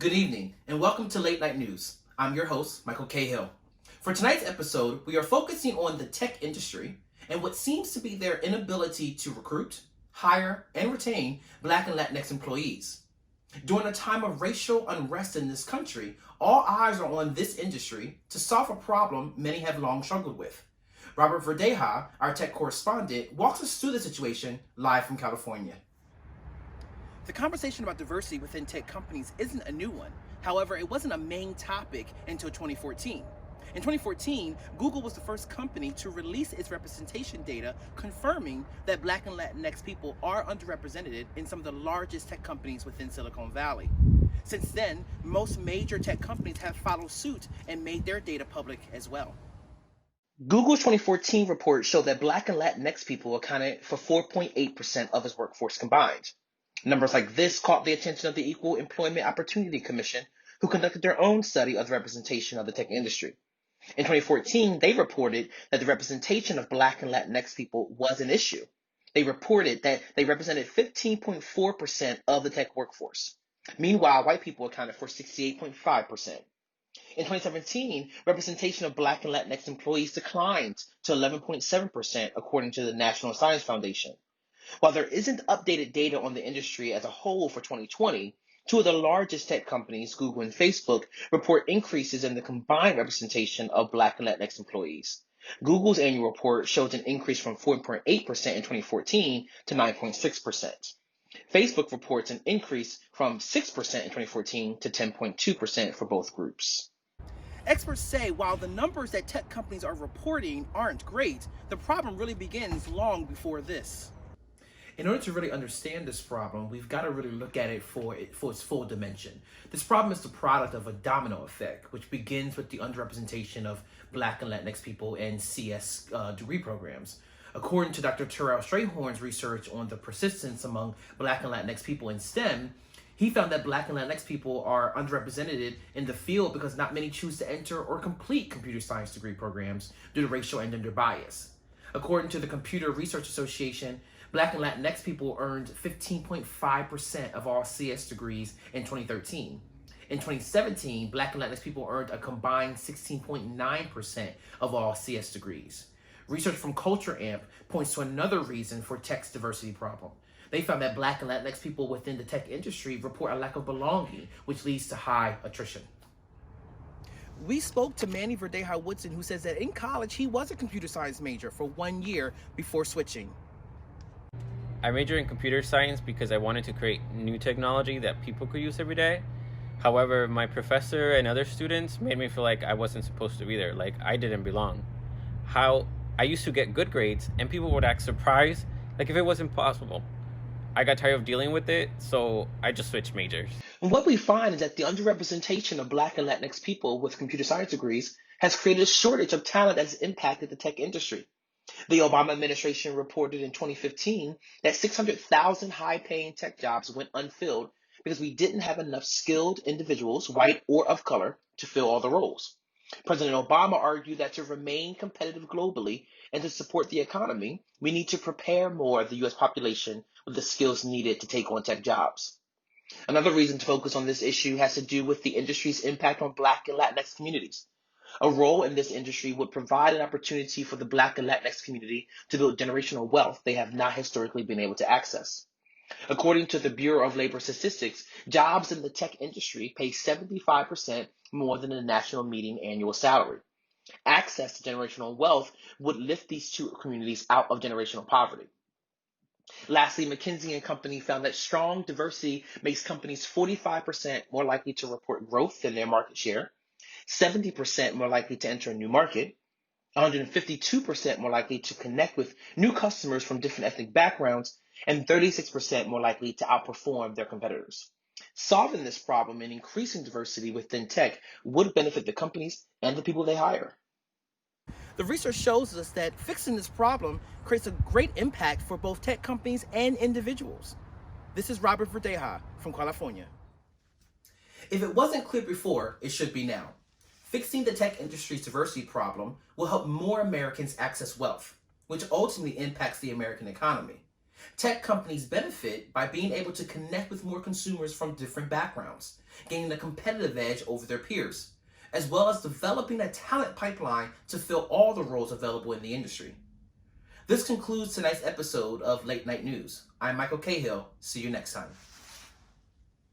Good evening, and welcome to Late Night News. I'm your host, Michael Cayhill. For tonight's episode, we are focusing on the tech industry and what seems to be their inability to recruit, hire, and retain Black and Latinx employees. During a time of racial unrest in this country, all eyes are on this industry to solve a problem many have long struggled with. Robert Verdeja, our tech correspondent, walks us through the situation live from California. The conversation about diversity within tech companies isn't a new one. However, it wasn't a main topic until 2014. In 2014, Google was the first company to release its representation data confirming that Black and Latinx people are underrepresented in some of the largest tech companies within Silicon Valley. Since then, most major tech companies have followed suit and made their data public as well. Google's 2014 report showed that Black and Latinx people accounted for 4.8% of its workforce combined. Numbers like this caught the attention of the Equal Employment Opportunity Commission, who conducted their own study of the representation of the tech industry. In 2014, they reported that the representation of Black and Latinx people was an issue. They reported that they represented 15.4% of the tech workforce. Meanwhile, white people accounted for 68.5%. In 2017, representation of Black and Latinx employees declined to 11.7%, according to the National Science Foundation. While there isn't updated data on the industry as a whole for 2020, two of the largest tech companies, Google and Facebook, report increases in the combined representation of Black and Latinx employees. Google's annual report shows an increase from 4.8% in 2014 to 9.6%. Facebook reports an increase from 6% in 2014 to 10.2% for both groups. Experts say while the numbers that tech companies are reporting aren't great, the problem really begins long before this. In order to really understand this problem, we've got to really look at it for its full dimension. This problem is the product of a domino effect, which begins with the underrepresentation of Black and Latinx people in CS degree programs. According to Dr. Terrell Strayhorn's research on the persistence among Black and Latinx people in STEM, he found that Black and Latinx people are underrepresented in the field because not many choose to enter or complete computer science degree programs due to racial and gender bias. According to the Computer Research Association, Black and Latinx people earned 15.5% of all CS degrees in 2013. In 2017, Black and Latinx people earned a combined 16.9% of all CS degrees. Research from Culture Amp points to another reason for tech's diversity problem. They found that Black and Latinx people within the tech industry report a lack of belonging, which leads to high attrition. We spoke to Manny Verdeja-Woodson, who says that in college he was a computer science major for 1 year before switching. I majored in computer science because I wanted to create new technology that people could use every day. However, my professor and other students made me feel like I wasn't supposed to be there, like I didn't belong. How I used to get good grades and people would act surprised, like if it wasn't possible. I got tired of dealing with it, so I just switched majors. And what we find is that the underrepresentation of Black and Latinx people with computer science degrees has created a shortage of talent that has impacted the tech industry. The Obama administration reported in 2015 that 600,000 high-paying tech jobs went unfilled because we didn't have enough skilled individuals, white or of color, to fill all the roles. President Obama argued that to remain competitive globally and to support the economy, we need to prepare more of the U.S. population with the skills needed to take on tech jobs. Another reason to focus on this issue has to do with the industry's impact on Black and Latinx communities. A role in this industry would provide an opportunity for the Black and Latinx community to build generational wealth they have not historically been able to access. According to the Bureau of Labor Statistics, jobs in the tech industry pay 75% more than the national median annual salary. Access to generational wealth would lift these two communities out of generational poverty. Lastly, McKinsey & Company found that strong diversity makes companies 45% more likely to report growth in their market share, 70% more likely to enter a new market, 152% more likely to connect with new customers from different ethnic backgrounds, and 36% more likely to outperform their competitors. Solving this problem and increasing diversity within tech would benefit the companies and the people they hire. The research shows us that fixing this problem creates a great impact for both tech companies and individuals. This is Robert Verdeja from California. If it wasn't clear before, it should be now. Fixing the tech industry's diversity problem will help more Americans access wealth, which ultimately impacts the American economy. Tech companies benefit by being able to connect with more consumers from different backgrounds, gaining a competitive edge over their peers, as well as developing a talent pipeline to fill all the roles available in the industry. This concludes tonight's episode of Late Night News. I'm Michael Cayhill. See you next time.